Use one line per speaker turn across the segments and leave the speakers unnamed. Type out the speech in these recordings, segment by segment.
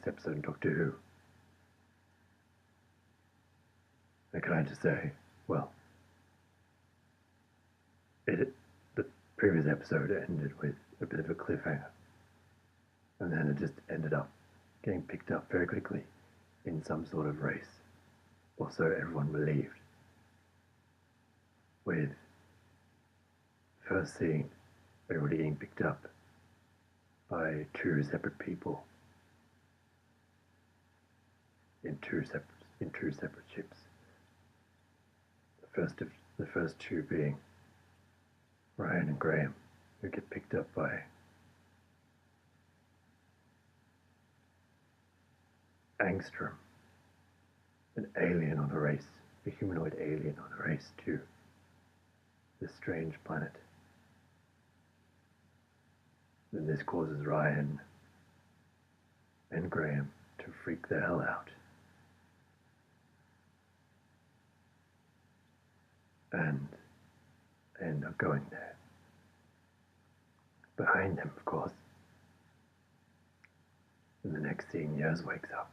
next episode of Doctor Who. And can I just say, well, the previous episode ended with a bit of a cliffhanger. And then it just ended up getting picked up very quickly in some sort of race. Or so everyone believed. With first seeing everybody getting picked up by two separate people in two separate ships. The first two being Ryan and Graham, who get picked up by Angstrom, an alien on a race, a humanoid alien on a race to this strange planet. Then this causes Ryan and Graham to freak the hell out. And end up going there. Behind them, of course. In the next scene, Yaz wakes up,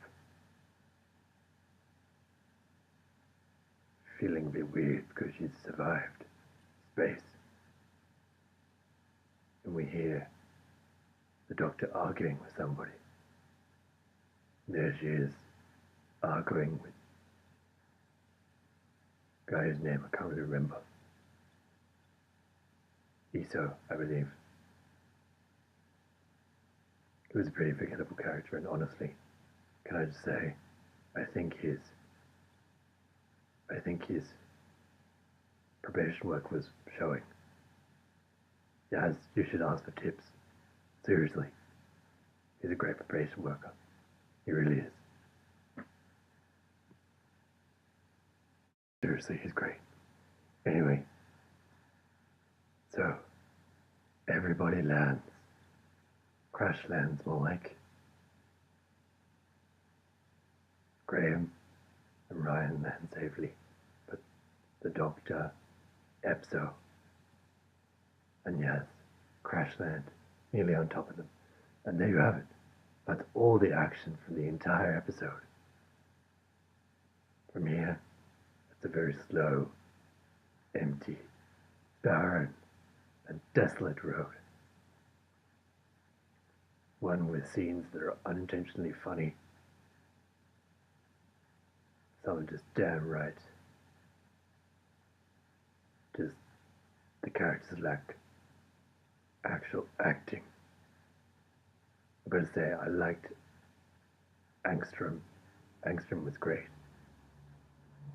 feeling a bit weird because she's survived space. And we hear the Doctor arguing with somebody. There she is, arguing with a guy whose name I can't really remember. Iso, I believe. He was a pretty forgettable character, and honestly, can I just say, I think his probation work was showing. Yaz, you should ask for tips. Seriously. He's a great probation worker. He really is. Seriously, he's great. Anyway, so everybody lands. Crash lands more like. Graham and Ryan land safely, but the Doctor, Epso, and Yaz crash land nearly on top of them. And there you have it. That's all the action from the entire episode. From here, it's a very slow, empty, barren, and desolate road. One with scenes that are unintentionally funny. Some are just damn right. Just the characters lack actual acting. I'm going to say I liked Angstrom. Angstrom was great.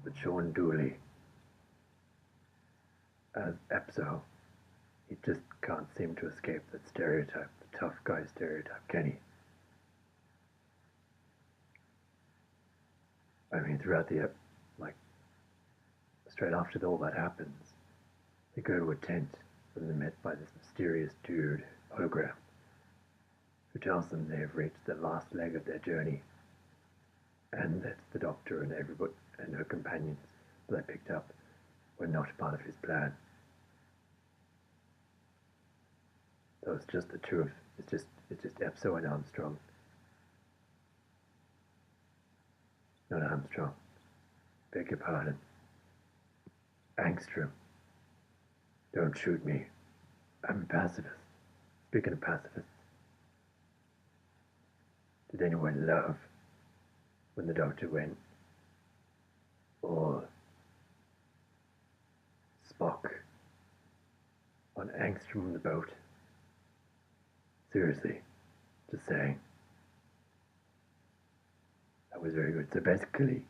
But Sean Dooley as Epso, he just can't seem to escape that stereotype, the tough guy stereotype, can he? I mean, throughout the straight after all that happens, they go to a tent and they're met by this mysterious dude, hologram, who tells them they have reached the last leg of their journey, and that the Doctor and everybody and her companions that they picked up were not part of his plan. So it's just the two of it's just Epso and Armstrong. Not Armstrong. Beg your pardon. Angstrom. Don't shoot me. I'm a pacifist. Speaking of pacifists, did anyone love when the Doctor went, or Spock on Angstrom on the boat? Seriously, just saying. That was very good. So basically,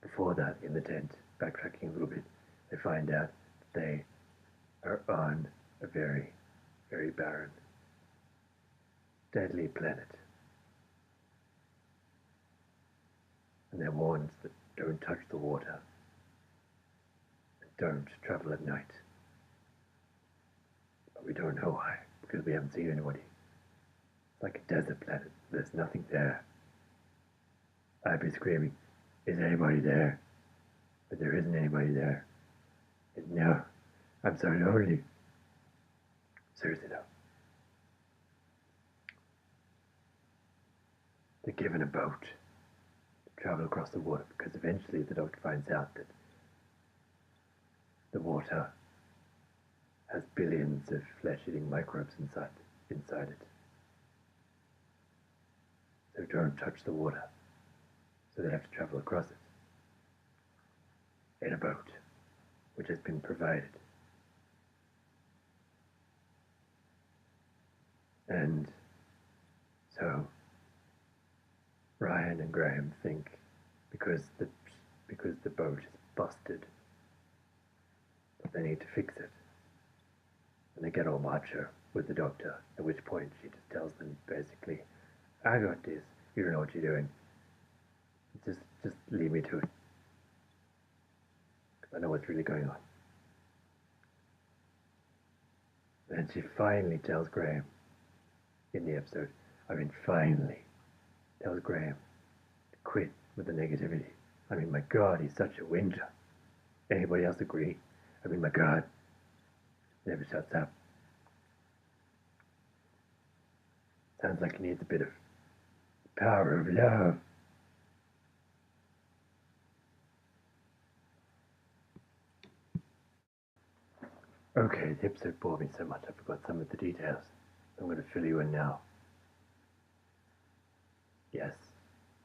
before that, in the tent, backtracking a little bit, they find out that they are on a very, very barren, deadly planet. And they're warned that don't touch the water and don't travel at night. But we don't know why, because we haven't seen anybody. It's like a desert planet. There's nothing there. I'd be screaming, is anybody there? But there isn't anybody there. No, I'm sorry, only. Seriously though. they're given a boat to travel across the water because eventually the doctor finds out that the water has billions of flesh-eating microbes inside it. So don't touch the water. So they have to travel across it in a boat, which has been provided. And so Ryan and Graham think because the boat is busted that they need to fix it. And they get all macho with the doctor, at which point she just tells them basically, I got this, you don't know what you're doing. Just leave me to it. Because I know what's really going on. And she finally tells Graham in the episode, finally tells Graham to quit with the negativity. My God, he's such a whinger. Anybody else agree? My God, never shuts up. Sounds like he needs a bit of power of love. Okay, the episode bored me so much I forgot some of the details. I'm going to fill you in now. Yes,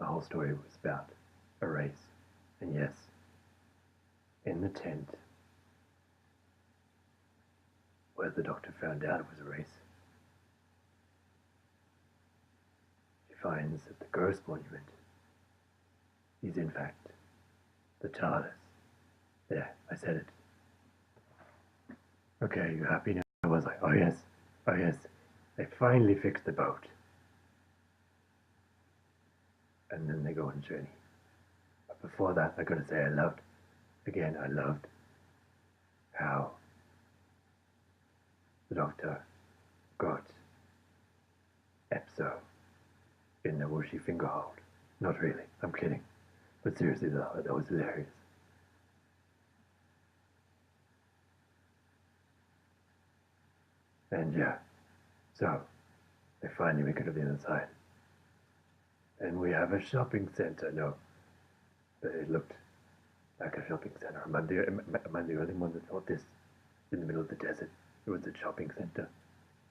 the whole story was about a race. And yes, in the tent where the doctor found out it was a race, she finds that the ghost monument is in fact the TARDIS. There, I said it. Okay, you happy now? I was like, oh yes, they finally fixed the boat. And then they go on a journey. But before that, I gotta say I loved how the doctor got Epso in the whooshy finger hold. Not really, I'm kidding. But seriously though, that was hilarious. And yeah, so they finally make it to the other side. And we have a shopping center. No, it looked like a shopping center. Am I the only one that thought this in the middle of the desert? It was a shopping center.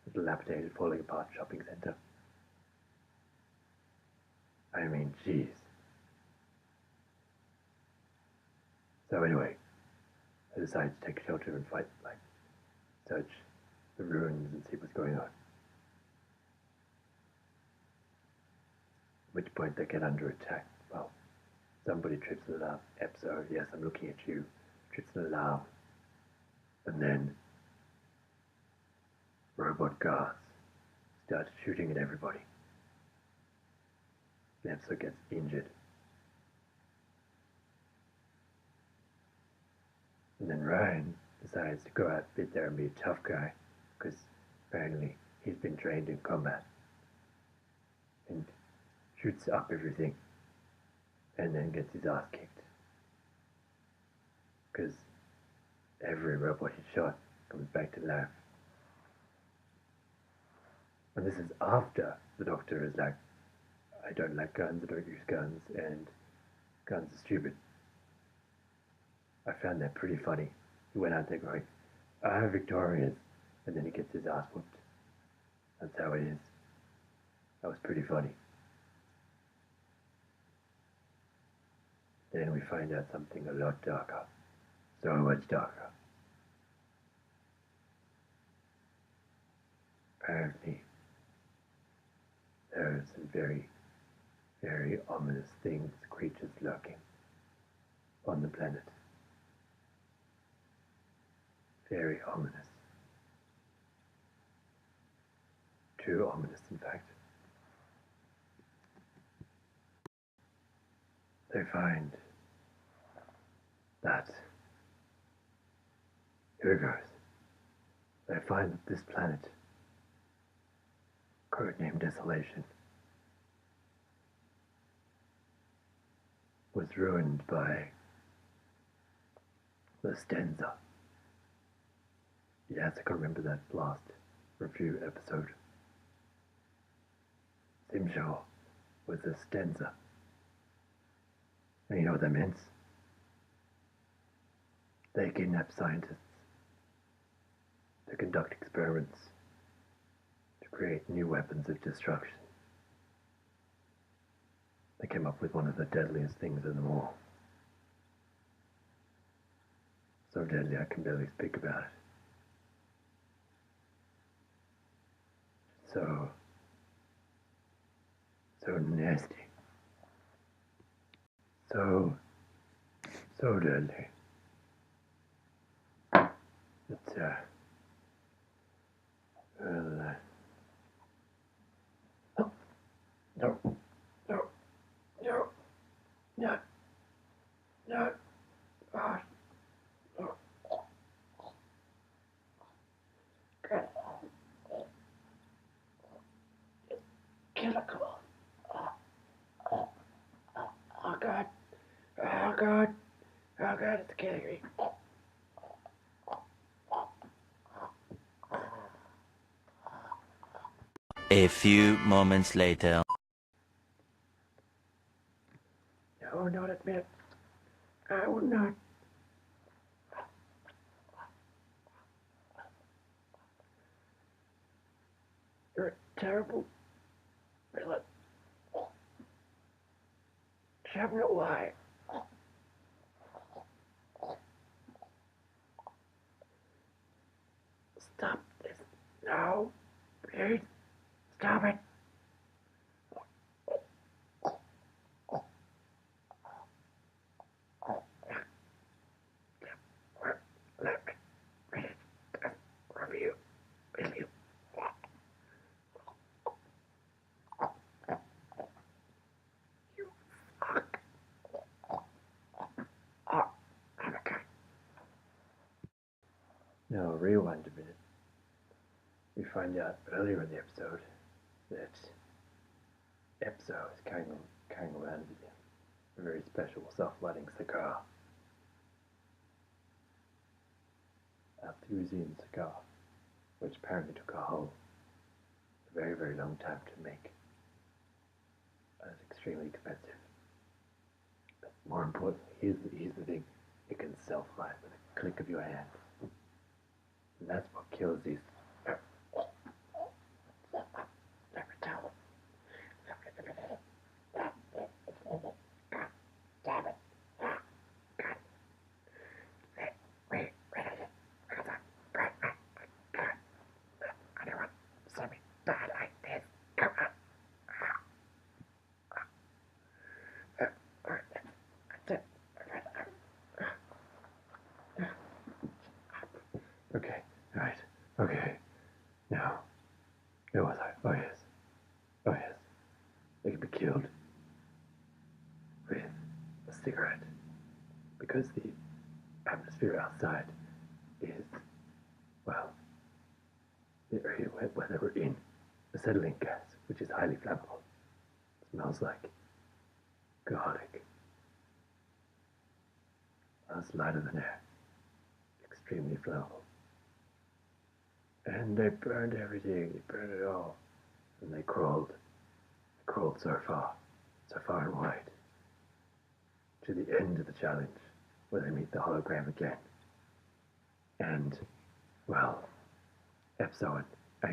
A dilapidated, falling apart shopping center. Jeez. So anyway, I decided to take shelter and fight, search the ruins and see what's going on. At which point they get under attack. Well, somebody trips the alarm. Epso, yes, I'm looking at you. Trips the alarm. And then robot guards start shooting at everybody. And Epso gets injured. And then Ryan decides to go out there and be a tough guy, because apparently he's been trained in combat. And shoots up everything. And then gets his ass kicked. Because every robot he shot comes back to life. And this is after the doctor is like, I don't like guns, I don't use guns, and guns are stupid. I found that pretty funny. He went out there going, I'm victorious, and then he gets his ass whooped. That's how it is. That was pretty funny. Then we find out something a lot darker. So much darker. Apparently, there are some very, very ominous things, creatures lurking on the planet. Very ominous. Too ominous, in fact. They find that, here it goes, they find that this planet, codenamed Desolation, was ruined by the Stenza. Yes, I can remember that last review episode. Seems sure was the stanza. And you know what that meant? They kidnapped scientists to conduct experiments to create new weapons of destruction. They came up with one of the deadliest things in them all. So deadly I can barely speak about it. So nasty. So deadly. It's, well, oh, no, no, no, no, no, God, no, God, chemical, oh God, oh God, oh God, it's killing me.
A few moments later.
No, not admit. I will not. You're a terrible villain. You have no lie. Stop this. No. Please. Stop it. Let me read it. Review. Review. You fuck. Oh, okay. Now rewind a minute. We find out earlier in the episode that Epso is carrying around with him a very special self-lighting cigar. Althusian cigar, which apparently took a very, very long time to make. It's extremely expensive. But more importantly, here's the thing, it can self-light with a click of your hand. And that's what kills these. Never tell them. Damn it. God. Wait. I don't want something bad like this. Come on. Alright, that's it. Okay, alright, okay. Now, where was I? Oh yes. They can be killed with a cigarette because the atmosphere outside is, well, the area where they were in acetylene gas, which is highly flammable. It smells like garlic. It's lighter than air, extremely flammable. And they burned everything, they burned it all. And they crawled so far and wide, to the end of the challenge, where they meet the hologram again. And, well, Epso and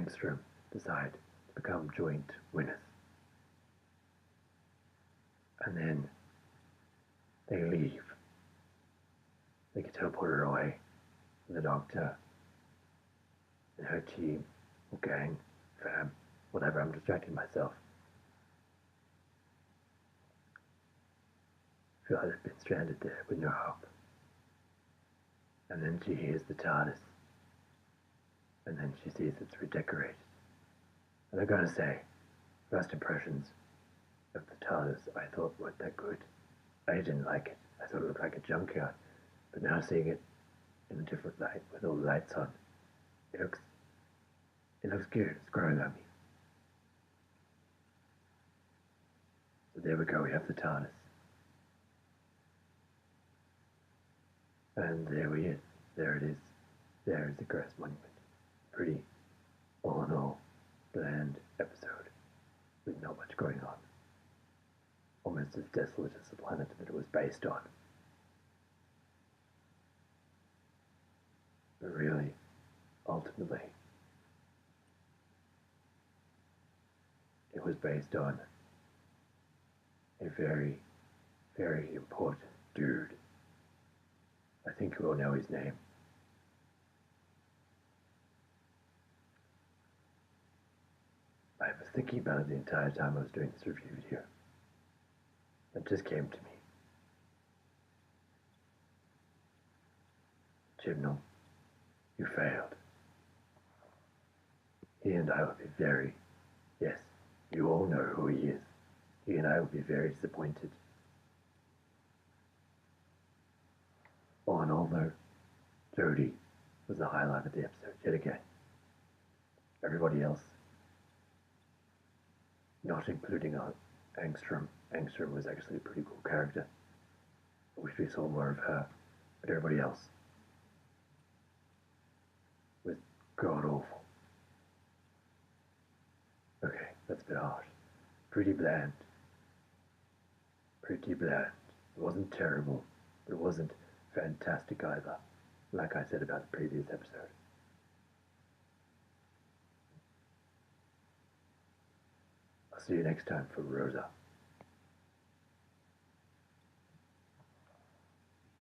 Angstrom decide to become joint winners. And then they leave. They get teleported away. And the Doctor and her team, or gang, fam, whatever, I'm distracting myself. Feel like they've been stranded there with no hope. And then she hears the TARDIS. And then she sees it's redecorated. And I gotta say, first impressions of the TARDIS I thought weren't that good. I didn't like it. I thought it looked like a junkyard. But now seeing it in a different light with all the lights on, it looks good. It's growing on me. So there we go, we have the TARDIS. And there it is. There is the Grass Monument. Pretty, all in all, bland episode with not much going on. almost as desolate as the planet that it was based on. But really, ultimately, it was based on a very, very important dude. I think you all know his name. I was thinking about it the entire time I was doing this review video. It just came to me. Chibnall, you failed. He and I will be very, yes, you all know who he is. He and I will be very disappointed. All in all, though, Jodie was the highlight of the episode yet again. Everybody else, not including Angstrom. Angstrom was actually a pretty cool character. I wish we saw more of her, but everybody else was god awful. Okay, that's a bit harsh. Pretty bland. Pretty bland. It wasn't terrible, but it wasn't fantastic either, like I said about the previous episode. I'll see you next time for Rosa.